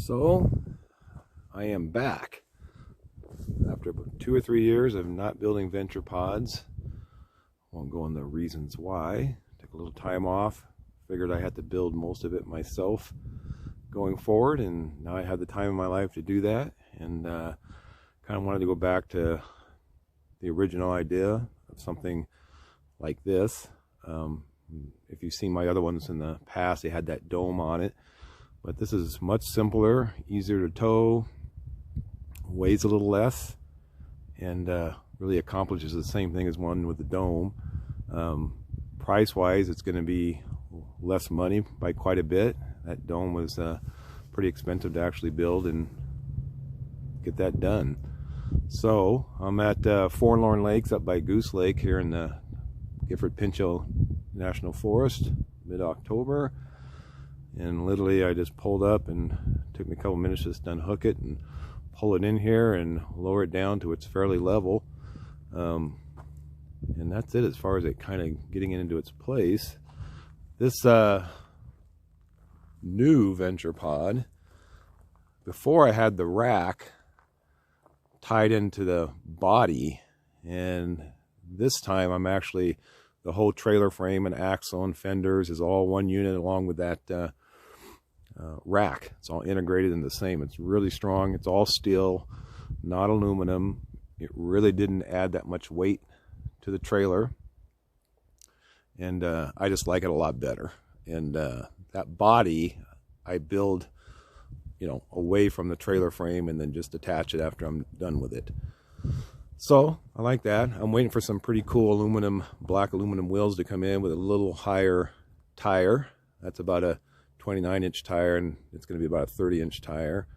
So I am back after 2 or 3 years of not building Venturepods. Won't go into the reasons why. Took a little time off, figured I had to build most of it myself going forward, and now I had the time in my life to do that, and kind of wanted to go back to the original idea of something like this. If you've seen my other ones in the past, they had that dome on it, but this is much simpler, easier to tow, weighs a little less, and really accomplishes the same thing as one with the dome. Price wise, it's going to be less money by quite a bit. That dome was pretty expensive to actually build and get that done. So I'm at Forlorn Lakes up by Goose Lake here in the Gifford-Pinchot National Forest, mid-October, and literally I just pulled up, and it took me a couple minutes just to unhook it and pull it in here and lower it down to it's fairly level, and that's it as far as it kind of getting it into its place. This new Venturepod, before I had the rack tied into the body, and this time I'm actually, the whole trailer frame and axle and fenders is all one unit along with that rack. It's all integrated in the same. It's really strong. It's all steel, not aluminum. It really didn't add that much weight to the trailer, and I just like it a lot better. And that body I build, you know, away from the trailer frame and then just attach it after I'm done with it. So I like that. I'm waiting for some pretty cool black aluminum wheels to come in with a little higher tire. That's about a 29-inch tire, and it's going to be about a 30-inch tire.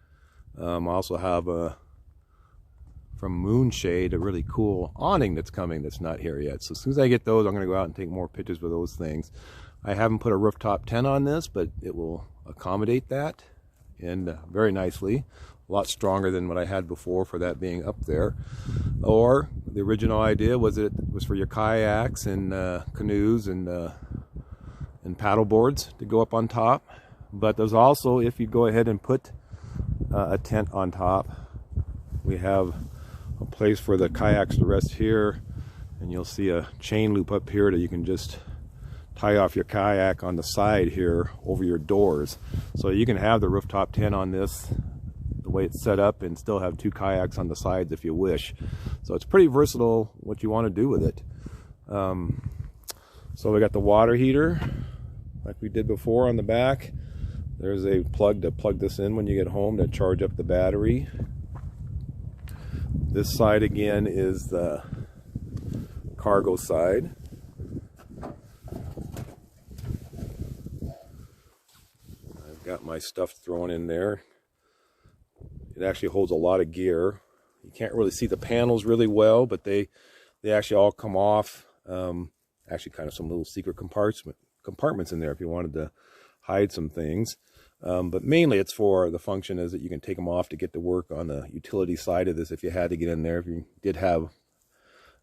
I also have from Moonshade a really cool awning that's coming that's not here yet. So as soon as I get those, I'm going to go out and take more pictures with those things. I haven't put a rooftop tent on this, but it will accommodate that, and very nicely. A lot stronger than what I had before for that being up there. Or the original idea was it was for your kayaks and canoes and paddle boards to go up on top. But there's also, if you go ahead and put a tent on top, we have a place for the kayaks to rest here, and you'll see a chain loop up here that you can just tie off your kayak on the side here over your doors. So you can have the rooftop tent on this the way it's set up and still have 2 kayaks on the sides if you wish. So it's pretty versatile what you want to do with it. So we got the water heater like we did before on the back. There's a plug to plug this in when you get home to charge up the battery. This side again is the cargo side. I've got my stuff thrown in there. It actually holds a lot of gear. You can't really see the panels really well, but they actually all come off. Actually kind of some little secret compartments in there if you wanted to hide some things. But mainly it's for the function is that you can take them off to get to work on the utility side of this if you had to get in there. If you did have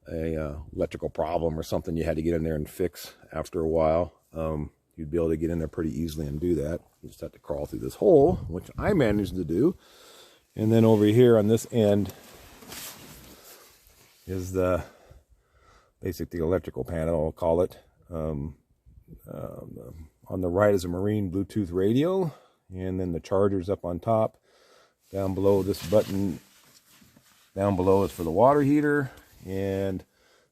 a electrical problem or something you had to get in there and fix after a while, you'd be able to get in there pretty easily and do that. You just have to crawl through this hole, which I managed to do. And then over here on this end is basically the electrical panel, I'll call it. On the right is a marine Bluetooth radio, and then the charger's up on top. Down below, this button down below is for the water heater, and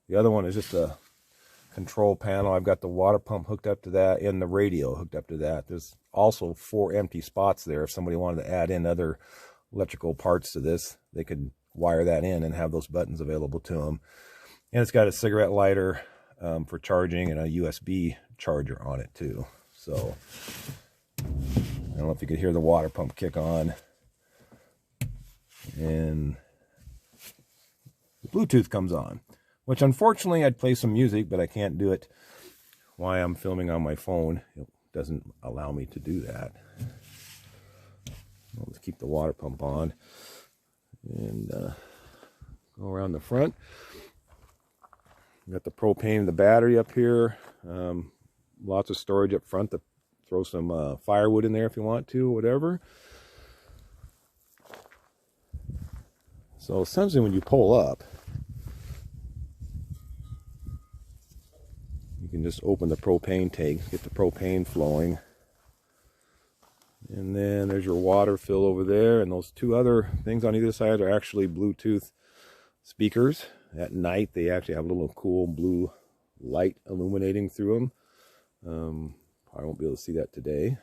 the other one is just a control panel. I've got the water pump hooked up to that and the radio hooked up to that. There's also 4 empty spots there. If somebody wanted to add in other electrical parts to this, they could wire that in and have those buttons available to them. And it's got a cigarette lighter for charging and a USB charger on it too. So I don't know if you could hear the water pump kick on, and the Bluetooth comes on, which unfortunately I'd play some music, but I can't do it while I'm filming on my phone. It doesn't allow me to do that. Let's keep the water pump on and go around the front. Got the propane and the battery up here. Lots of storage up front to throw some firewood in there if you want to, whatever. So essentially when you pull up, you can just open the propane tank, get the propane flowing. And then there's your water fill over there, and those two other things on either side are actually Bluetooth speakers. At night they actually have a little cool blue light illuminating through them. I won't be able to see that today.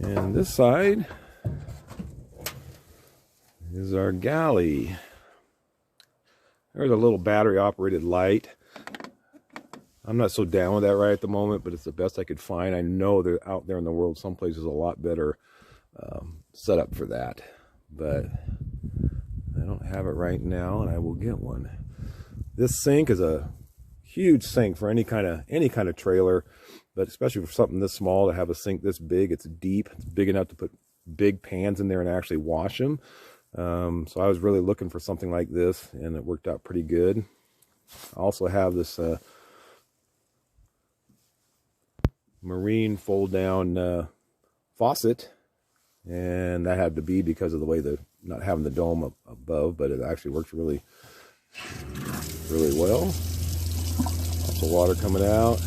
And this side is our galley. There's a little battery operated light. I'm not so down with that right at the moment, but it's the best I could find. I know they're out there in the world some places a lot better setup for that, but I don't have it right now, and I will get one. This sink is a huge sink for any kind of trailer, but especially for something this small to have a sink this big. It's deep. It's big enough to put big pans in there and actually wash them. So I was really looking for something like this, and it worked out pretty good. I also have this marine fold down faucet, and that had to be because of the way not having the dome above, but it actually works really well. Lots of water coming out.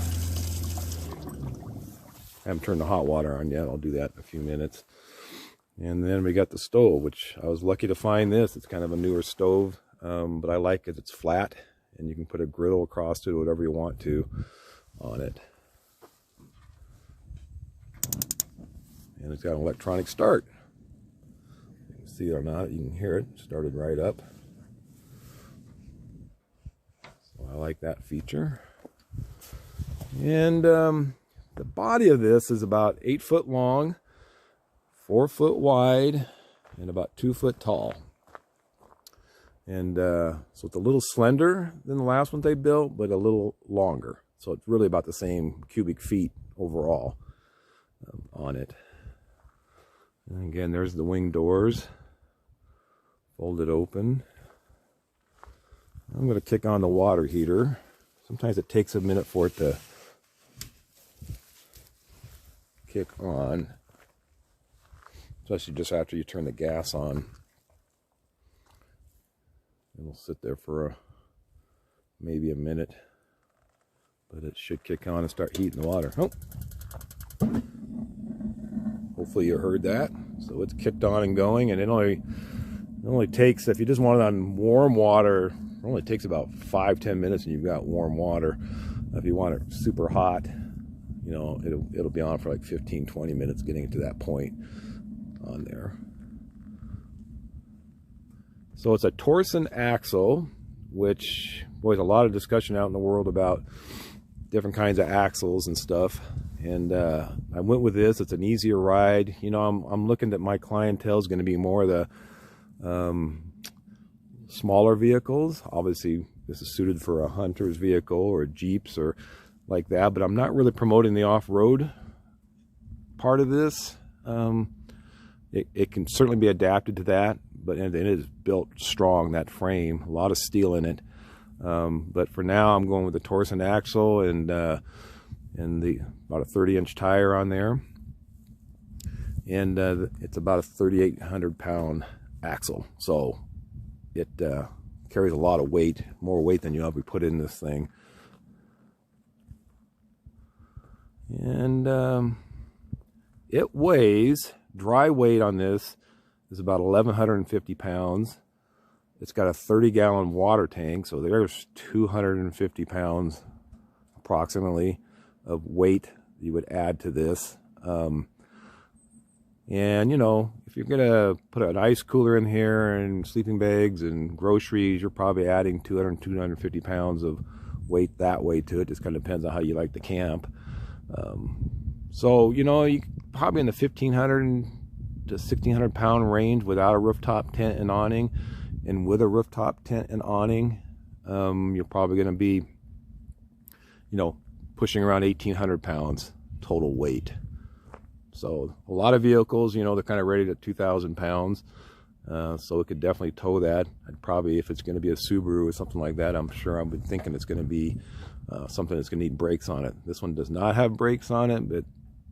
I haven't turned the hot water on yet. I'll do that in a few minutes. And then we got the stove, which I was lucky to find this. It's kind of a newer stove, but I like it. It's flat, and you can put a griddle across it, whatever you want to on it. And it's got an electronic start. You can see it or not, you can hear it. Started right up. So I like that feature. And the body of this is about 8 foot long, 4 foot wide, and about 2 foot tall. And so it's a little slender than the last one they built, but a little longer. So it's really about the same cubic feet overall on it. And again, there's the wing doors, folded open. I'm going to kick on the water heater. Sometimes it takes a minute for it to kick on, especially just after you turn the gas on. It'll sit there for maybe a minute, but it should kick on and start heating the water. Oh. Hopefully you heard that. So it's kicked on and going, and it only takes, if you just want it on warm water, it only takes about 5-10 minutes and you've got warm water. If you want it super hot, you know, it'll be on for like 15-20 minutes getting it to that point on there. So it's a torsion axle, which, boy, there's a lot of discussion out in the world about different kinds of axles and stuff. And I went with this. It's an easier ride. You know, I'm looking at my clientele is going to be more of the smaller vehicles. Obviously, this is suited for a hunter's vehicle or Jeeps or like that. But I'm not really promoting the off-road part of this. It can certainly be adapted to that, but it is built strong, that frame. A lot of steel in it. But for now, I'm going with the torsion axle and about a 30-inch tire on there, and it's about a 3,800 pound axle, so it carries a lot of weight, more weight than you ever put in this thing. And it weighs, dry weight on this is about 1,150 pounds. It's got a 30-gallon water tank, so there's 250 pounds approximately of weight you would add to this. And you know, if you're gonna put an ice cooler in here and sleeping bags and groceries, you're probably adding 250 pounds of weight that way to it. Just kind of depends on how you like to camp. So you know, you probably in the 1,500 to 1,600 pound range without a rooftop tent and awning, and with a rooftop tent and awning, you're probably going to be, you know, pushing around 1,800 pounds total weight. So a lot of vehicles, you know, they're kind of rated at 2,000 pounds. So it could definitely tow that. I'd probably, if it's going to be a Subaru or something like that, I'm sure I've been thinking it's going to be something that's going to need brakes on it. This one does not have brakes on it, but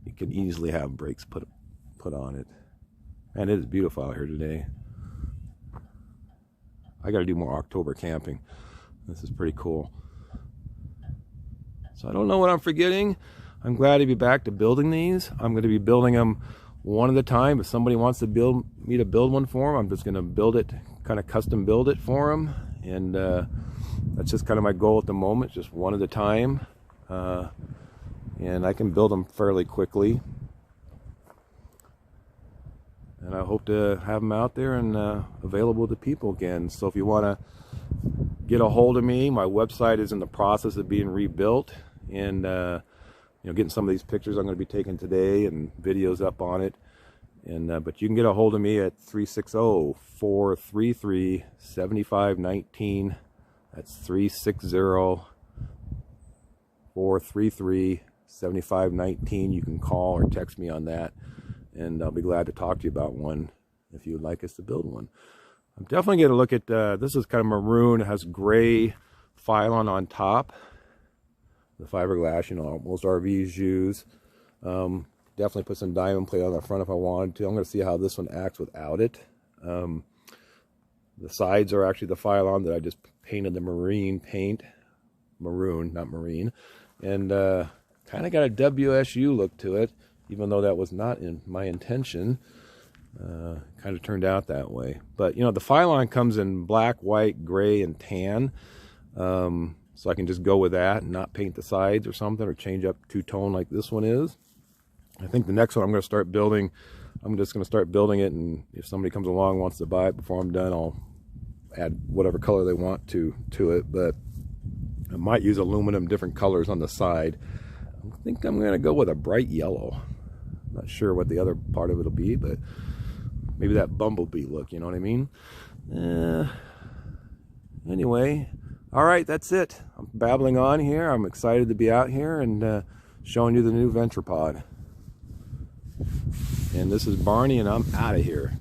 it can easily have brakes put on it. And it is beautiful out here today. I got to do more October camping. This is pretty cool. So I don't know what I'm forgetting. I'm glad to be back to building these. I'm going to be building them one at a time. If somebody wants to build one for them, I'm just going to build it, kind of custom build it for them. And that's just kind of my goal at the moment, just one at a time. And I can build them fairly quickly. And I hope to have them out there and available to people again. So if you want to get a hold of me, my website is in the process of being rebuilt. And you know, getting some of these pictures I'm going to be taking today and videos up on it. And but you can get a hold of me at 360-433-7519. That's 360-433-7519. You can call or text me on that, and I'll be glad to talk to you about one if you would like us to build one. I'm definitely going to look at this is kind of maroon. It has gray phylon on top. The fiberglass, you know, most RVs use. Definitely put some diamond plate on the front if I wanted to. I'm going to see how this one acts without it. The sides are actually the phylon that I just painted the marine paint. Maroon, not marine. And kind of got a WSU look to it, even though that was not in my intention. Kind of turned out that way. But, you know, the phylon comes in black, white, gray, and tan. So I can just go with that and not paint the sides or something, or change up two-tone like this one is. I think the next one I'm going to start building, I'm just going to start building it, and if somebody comes along and wants to buy it before I'm done, I'll add whatever color they want to it. But I might use aluminum, different colors on the side. I think I'm going to go with a bright yellow. I'm not sure what the other part of it will be, but maybe that bumblebee look, you know what I mean? Anyway, all right, that's it. I'm babbling on here. I'm excited to be out here and showing you the new Venturepod. And this is Barney, and I'm out of here.